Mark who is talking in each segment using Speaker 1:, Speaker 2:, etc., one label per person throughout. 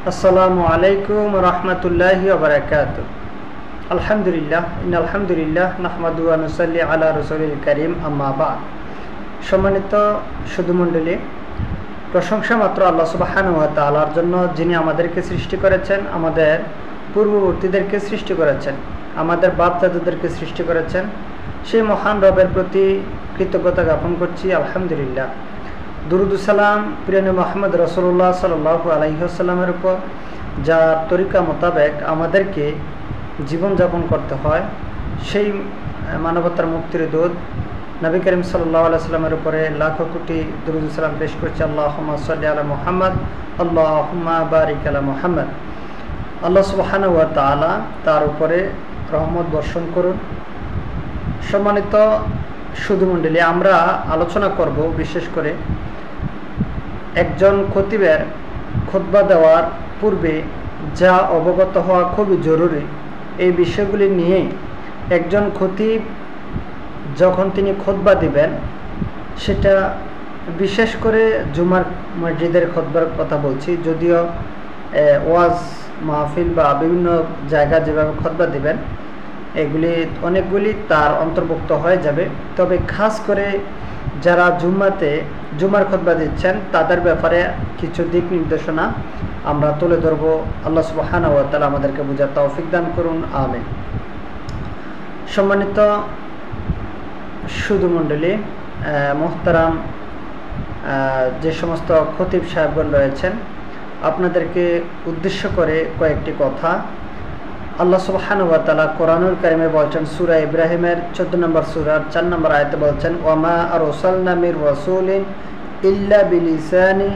Speaker 1: আসসালামু আলাইকুম রহমতুল্লাহি ওয়া বারাকাতুহু। আলহামদুলিল্লাহ আলহামদুলিল্লাহ নাহমাদু ওয়া নুসাল্লি আলা রাসূলিল কারীম, আম্মা বা'দ। সম্মানিত সুধীমণ্ডলী, প্রশংসা মাত্র আল্লাহ সুবহানাহু ওয়া তাআলার জন্য, যিনি আমাদেরকে সৃষ্টি করেছেন, আমাদের পূর্ববর্তীদেরকে সৃষ্টি করেছেন, আমাদের বাপ দাদাদেরকে সৃষ্টি করেছেন। সেই মহান রবের প্রতি কৃতজ্ঞতা জ্ঞাপন করছি, আলহামদুলিল্লাহ। দুরুদ সালাম প্রিয় নবী মুহাম্মদ রাসূলুল্লাহ সাল্লাল্লাহু আলাইহি ওয়াসাল্লামের উপর, যার তরিকা মোতাবেক আমাদেরকে জীবনযাপন করতে হয়, সেই মানবতার মুক্তির দূত নবী করিম সাল্লাল্লাহু আলাইহি ওয়াসাল্লামের উপরে লাখো কোটি দুরুদ সালাম পেশ করছি। আল্লাহুম্মা সাল্লি আলা মুহাম্মদ, আল্লাহুম্মা বারিক আলা মুহাম্মদ। আল্লাহ সুবহানাহু ওয়া তাআলা তার উপরে রহমত বর্ষণ করুন। সম্মানিত সুধীমণ্ডলী, আমরা আলোচনা করব বিশেষ করে একজন খতিবের খুতবা দেওয়ার পূর্বে যা অবগত হওয়া খুবই জরুরি, এই বিষয়গুলি নিয়ে একজন খতিব যখন তিনি খুতবা দিবেন, সেটা বিশেষ করে জুমার মসজিদের খুতবার কথা বলছি, যদিও ওয়াজ মাহফিল বা বিভিন্ন জায়গা যেভাবে খুতবা দিবেন এগুলি অনেকগুলি তার অন্তর্ভুক্ত হয়ে যাবে। তবে খাস করে যারা জুমার খুতবা দিচ্ছেন তাদের ব্যাপারে কিছু দিক নির্দেশনা আমরা তুলে ধরব। আল্লাহ সুবহানাহু ওয়া তাআলা আমাদেরকে বুঝার তৌফিক দান করুন, আমিন। সম্মানিত সুধীমণ্ডলী, মুহতারাম যে সমস্ত খতিব সাহেবগণ রয়েছেন, আপনাদেরকে উদ্দেশ্য করে কয়েকটি কথা। আল্লাহ সুবহানাহু ওয়া তাআলা কোরআনুল কারীমে বলছেন, সূরা ইব্রাহিমের 14 নম্বর সূরার 4 নম্বর আয়াতে বলছেন, ওয়ামা আরসালনা মির রাসূলিন ইল্লা বিলিসানি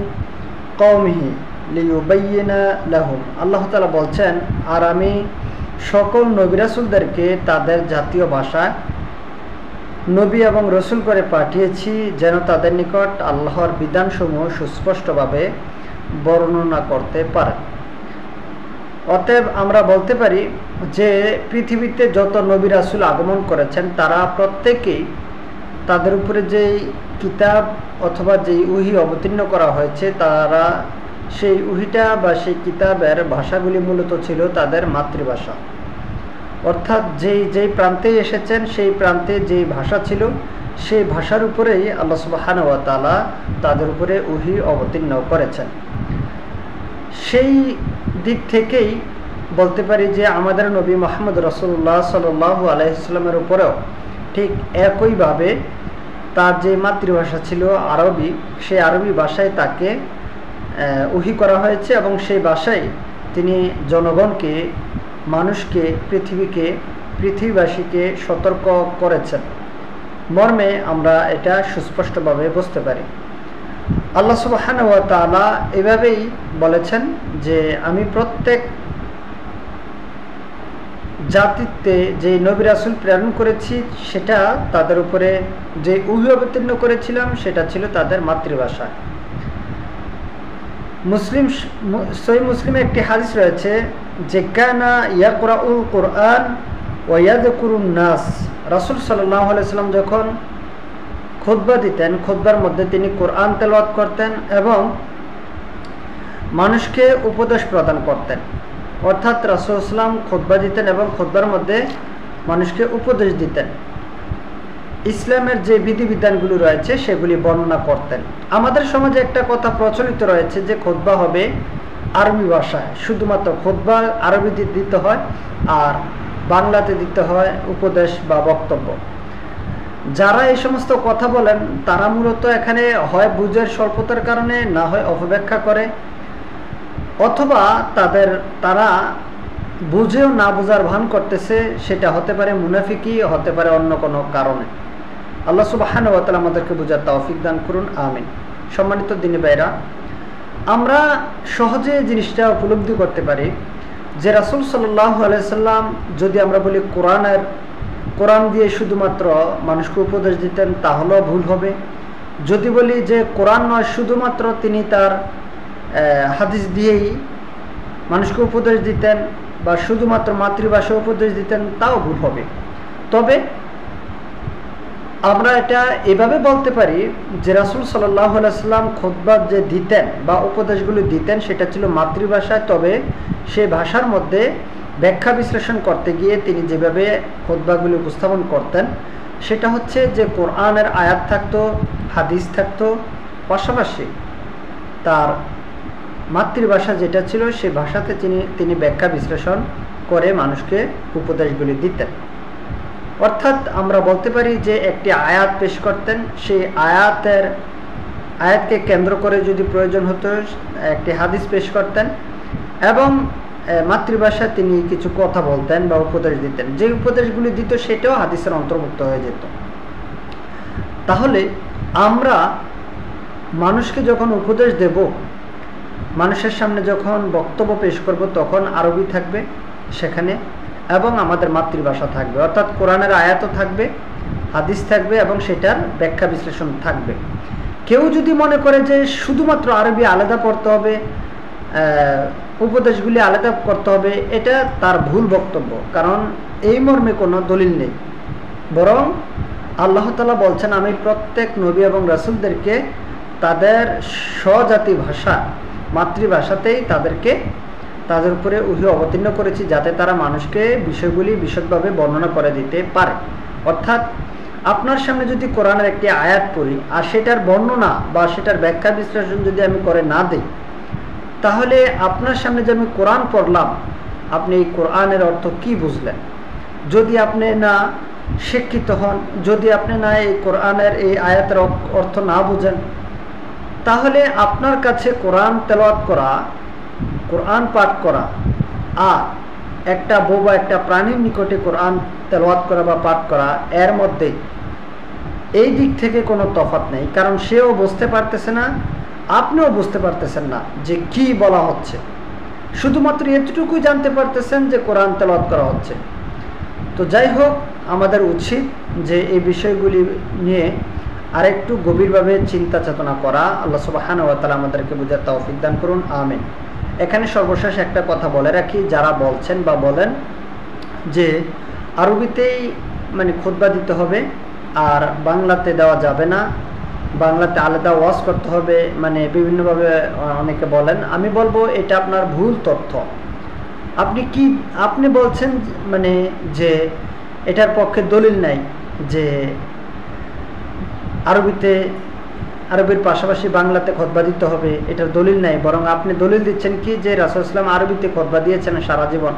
Speaker 1: কওমিহি লিয়ুবাইয়িনা লাহুম। আল্লাহ তাআলা বলছেন, আর আমি সকল নবী রাসূলদেরকে তাদের জাতীয় ভাষায় নবী এবং রসুল করে পাঠিয়েছি, যেন তাদের নিকট আল্লাহর বিধানসমূহ সুস্পষ্টভাবে বর্ণনা করতে পারে। অতএব আমরা বলতে পারি যে পৃথিবীতে যত নবী রাসূল আগমন করেছেন, তারা প্রত্যেকেই তাদের উপরে যেই কিতাব অথবা যেই ওহী অবতীর্ণ করা হয়েছে, তারা সেই ওহীটা বা সেই কিতাবের ভাষাগুলি মূলত ছিল তাদের মাতৃভাষা। অর্থাৎ যেই প্রান্তে এসেছেন সেই প্রান্তে যেই ভাষা ছিল, সেই ভাষার উপরেই আল্লাহ সুবহানাহু ওয়া তাআলা তাদের উপরে ওহী অবতীর্ণ করেছেন। সেই দিক থেকেই বলতে পারি যে আমাদের নবী মুহাম্মদ রাসূলুল্লাহ সাল্লাল্লাহু আলাইহি ওয়াসাল্লামের উপরেও ঠিক একইভাবে তার যে মাতৃভাষা ছিল আরবি, সেই আরবি ভাষায় তাকে ওহী করা হয়েছে এবং সেই ভাষায় তিনি জনগণকে, মানুষকে, পৃথিবীবাসীকে সতর্ক করেছেন মর্মে আমরা এটা সুস্পষ্টভাবে বুঝতে পারি। আল্লাহ সুবহানাহু ওয়া তাআলা এভাবেই বলেছেন যে আমি প্রত্যেক জাতিতে যে নবী রাসূল প্রেরণ করেছি, সেটা তাদের উপরে যে ওহী অবতীর্ণ করেছিলাম সেটা ছিল তাদের মাতৃভাষা। সহিহ মুসলিমে একটি হাদিস রয়েছে যে কানা ইয়াকরাউল কুরআন ওয়া ইয়াযকুরুন নাস। রাসূল সাল্লাল্লাহু আলাইহি ওয়াসাল্লাম যখন খুতবা দিতেন, খুতবার মধ্যে তিনি কোরআন তেলাওয়াত করতেন এবং মানুষকে উপদেশ প্রদান করতেন। অর্থাৎ রাসূল সাল্লাল্লাহু খুতবা দিতেন এবং খুতবার মধ্যে মানুষকে উপদেশ দিতেন, ইসলামের যে বিধিবিধানগুলো রয়েছে সেগুলি বর্ণনা করতেন। আমাদের সমাজে একটা কথা প্রচলিত রয়েছে যে খুতবা হবে আরবি ভাষায়, শুধুমাত্র খুতবা আরবিতে দিতে হয় আর বাংলাতে দিতে হয় উপদেশ বা বক্তব্য। যারা এই সমস্ত কথা বলেন তারা মূলত এখানে হয় বুঝের স্বল্পতার কারণে, না হয় অপব্যাখ্যা করে, অথবা তারা বুঝেও না বোঝার ভান করতেছে। সেটা হতে পারে মুনাফিকি, হতে পারে অন্য কোনো কারণে। আল্লাহ সুবহানাহু ওয়া তাআলা আমাদেরকে বুঝার তৌফিক দান করুন, আমিন। সম্মানিত দিনী ভাইরা, আমরা সহজে জিনিসটা উপলব্ধি করতে পারি যে রাসূল সাল্লাল্লাহু আলাইহি ওয়াসাল্লাম যদি আমরা বলি কোরআন দিয়ে শুধুমাত্র মানুষকে উপদেশ দিতেন, তাহলেও ভুল হবে। যদি বলি যে কোরআন নয়, শুধুমাত্র তিনি তার হাদিস দিয়েই মানুষকে উপদেশ দিতেন বা শুধুমাত্র মাতৃভাষা উপদেশ দিতেন, তাও ভুল হবে। তবে আমরা এটা এভাবে বলতে পারি যে রাসূল সাল্লাল্লাহু আলাইহি সাল্লাম খুতবা যে দিতেন বা উপদেশগুলো দিতেন সেটা ছিল মাতৃভাষায়, তবে সেই ভাষার মধ্যে ব্যাখ্যা বিশ্লেষণ করতে গিয়ে তিনি যেভাবে খুতবাগুলি উপস্থাপন করতেন সেটা হচ্ছে যে কোরআনের আয়াত থাকতো, হাদিস থাকতো, পাশাপাশি তার মাতৃভাষা যেটা ছিল সেই ভাষাতে তিনি ব্যাখ্যা বিশ্লেষণ করে মানুষকে উপদেশগুলি দিতেন। অর্থাৎ আমরা বলতে পারি যে একটি আয়াত পেশ করতেন, সেই আয়াতকে কেন্দ্র করে যদি প্রয়োজন হতো একটি হাদিস পেশ করতেন, এবং মাতৃভাষায় তিনি কিছু কথা বলতেন বা উপদেশ দিতেন। যে উপদেশগুলি দিত সেটাও হাদিসের অন্তর্ভুক্ত হয়ে যেত। তাহলে আমরা মানুষকে যখন উপদেশ দেব, মানুষের সামনে যখন বক্তব্য পেশ করব, তখন আরবি থাকবে সেখানে এবং আমাদের মাতৃভাষা থাকবে, অর্থাৎ কোরআনের আয়াতও থাকবে, হাদিস থাকবে এবং সেটার ব্যাখ্যা বিশ্লেষণ থাকবে। কেউ যদি মনে করে যে শুধুমাত্র আরবি আলাদা পড়তে হবে, উপদেশগুলি আলাদা করতে হবে, এটা তার ভুল বক্তব্য, কারণ এই মর্মে কোনো দলিল নেই। বরং আল্লাহ তাআলা বলছেন, আমি প্রত্যেক নবী এবং রাসূলদেরকে তাদের স্বজাতি ভাষা মাতৃভাষাতেই তাদের উপরে ওহী অবতীর্ণ করেছি, যাতে তারা মানুষকে বিষয়গুলি বিশদভাবে বর্ণনা করে দিতে পারে। অর্থাৎ আপনার সামনে যদি কোরআনের একটি আয়াত পড়ি আর সেটার বর্ণনা বা সেটার ব্যাখ্যা বিশ্লেষণ যদি আমি করে না দিই, তাহলে আপনার সামনে যে আমি কোরআন পড়লাম, আপনি এই কোরআনের অর্থ কি বুঝলেন? যদি আপনি না শিক্ষিত হন, যদি আপনি না এই কোরআনের এই আয়াতের অর্থ না বুঝেন, তাহলে আপনার কাছে কোরআন তেলাওয়াত করা, কোরআন পাঠ করা আর একটা বোবা একটা প্রাণীর নিকটে কোরআন তেলাওয়াত করা বা পাঠ করা, এর মধ্যে এই দিক থেকে কোনো তফাৎ নেই। কারণ সেও বুঝতে পারতেছে না, আপনিও বুঝতে পারতেছেন না যে কি বলা হচ্ছে, শুধুমাত্র এতটুকুই জানতে পারতেছেন যে কোরআন তেলাওয়াত করা হচ্ছে। তো যাই হোক, আমাদের উচিত যে এই বিষয়গুলি নিয়ে আরেকটু গভীরভাবে চিন্তা চেতনা করা। আল্লাহ সুবহানাহু ওয়া তাআলা আমাদেরকে বুঝার তৌফিক দান করুন, আমিন। এখানে সর্বশেষ একটা কথা বলে রাখি, যারা বলছেন বা বলেন যে আরবিতেই খুতবা দিতে হবে আর বাংলাতে দেওয়া যাবে না, বাংলাতে আলাদা ওয়াজ করতে হবে, বিভিন্নভাবে অনেকে বলেন, আমি বলবো এটা আপনার ভুল তথ্য। আপনি বলছেন যে এটার পক্ষে দলিল নাই যে আরবির পাশাপাশি বাংলাতে খুতবা দিতে হবে, এটার দলিল নাই। বরং আপনি দলিল দিচ্ছেন কি যে রাসূল সাল্লাল্লাহু আলাইহি ওয়াসাল্লাম আরবিতে খুতবা দিয়েছেন সারা জীবন,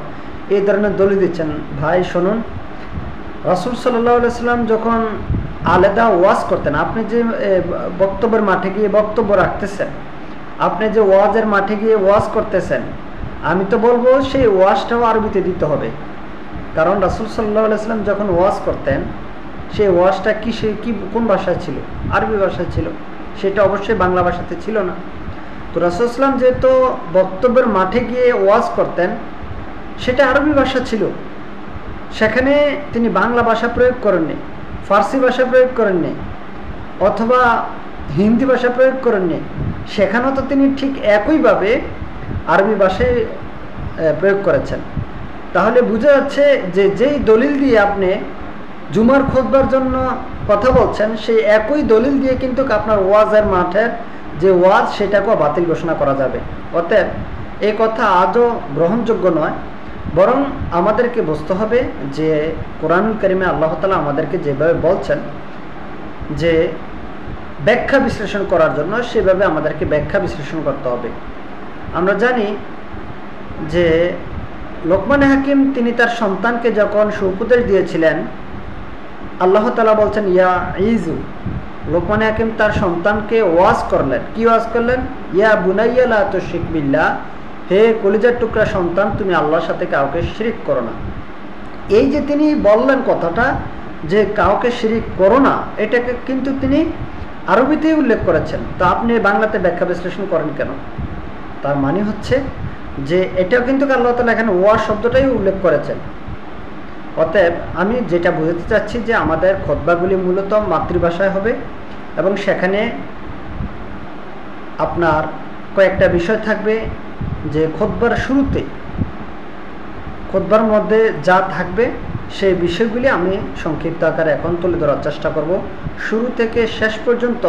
Speaker 1: এই ধরনের দলিল দিচ্ছেন। ভাই শুনুন, রাসূল সাল্লাল্লাহু আলাইহি ওয়াসাল্লাম যখন আলাদা ওয়াজ করতেন, আপনি যে বক্তব্যের মাঠে গিয়ে বক্তব্য রাখতেছেন, আপনি যে ওয়াজের মাঠে গিয়ে ওয়াজ করতেছেন, আমি তো বলবো সেই ওয়াজটাও আরবিতে দিতে হবে। কারণ রাসূল সাল্লাল্লাহু আলাইহি ওয়াসাল্লাম যখন ওয়াজ করতেন, সেই ওয়াজটা কোন ভাষায় ছিল? আরবি ভাষায় ছিল, সেটা অবশ্যই বাংলা ভাষাতে ছিল না। তো রাসূল সাল্লাল্লাহু আলাইহি ওয়াসাল্লাম যেহেতু বক্তব্যের মাঠে গিয়ে ওয়াজ করতেন, সেটা আরবি ভাষা ছিল, সেখানে তিনি বাংলা ভাষা প্রয়োগ করেননি, ফার্সি ভাষা প্রয়োগ করেননি, অথবা হিন্দি ভাষা প্রয়োগ করেননি। সেখানেও তো তিনি ঠিক একইভাবে আরবি ভাষায় প্রয়োগ করেছেন। তাহলে বোঝা যাচ্ছে যে যেই দলিল দিয়ে আপনি জুমার খুতবার জন্য কথা বলছেন, সেই একই দলিল দিয়ে কিন্তু আপনার ওয়াজের মাঠের যে ওয়াজ সেটাকেও বাতিল ঘোষণা করা যাবে। অতএব এই কথা আজও গ্রহণযোগ্য নয়, বরং আমাদেরকে বুঝতে হবে যে কোরআনুল কারীমে আল্লাহ তাআলা আমাদেরকে যেভাবে বলছেন যে ব্যাখ্যা বিশ্লেষণ করার জন্য, সেভাবে আমাদেরকে ব্যাখ্যা বিশ্লেষণ করতে হবে। আমরা জানি যে লোকমান হাকিম তিনি তার সন্তানকে যখন সুউপদেশ দিয়েছিলেন, আল্লাহ তাআলা বলছেন ইয়া ইজু, লোকমান হাকিম তার সন্তানকে ওয়াজ করলেন। কি ওয়াজ করলেন? ইয়া বুনাইয়া লা তুশরিক বিল্লাহ, হে কলিজার টুকরা সন্তান, তুমি আল্লাহর সাথে কাউকে শিরিক করো না। এই যে তিনি বললেন কথাটা যে কাউকে শিরিক করো না, এটাকে কিন্তু তিনি আরবিতেই উল্লেখ করেছেন। তো আপনি বাংলাতে ব্যাখ্যা বিশ্লেষণ করেন কেন? তার মানে হচ্ছে যে এটাও কিন্তু আল্লাহ তাআলা এখানে ওয়াজ শব্দটাই উল্লেখ করেছেন। অতএব আমি যেটা বুঝাতে চাচ্ছি যে আমাদের খুতবাগুলি মূলত মাতৃভাষায় হবে, এবং সেখানে আপনার কয়েকটা বিষয় থাকবে যে খুতবার শুরুতে, খুতবার মধ্যে যা থাকবে সেই বিষয়গুলি আমি সংক্ষিপ্ত আকারে এখন তুলে ধরার চেষ্টা করব। শুরু থেকে শেষ পর্যন্ত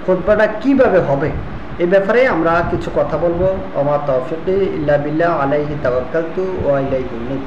Speaker 1: খুতবাটা কিভাবে হবে এই ব্যাপারে আমরা কিছু কথা বলবো। ওমা তৌফিকি ইল্লা বিল্লাহ আলাইহি তাওয়াক্কালতু ওয়া ইলাইহি উনীব।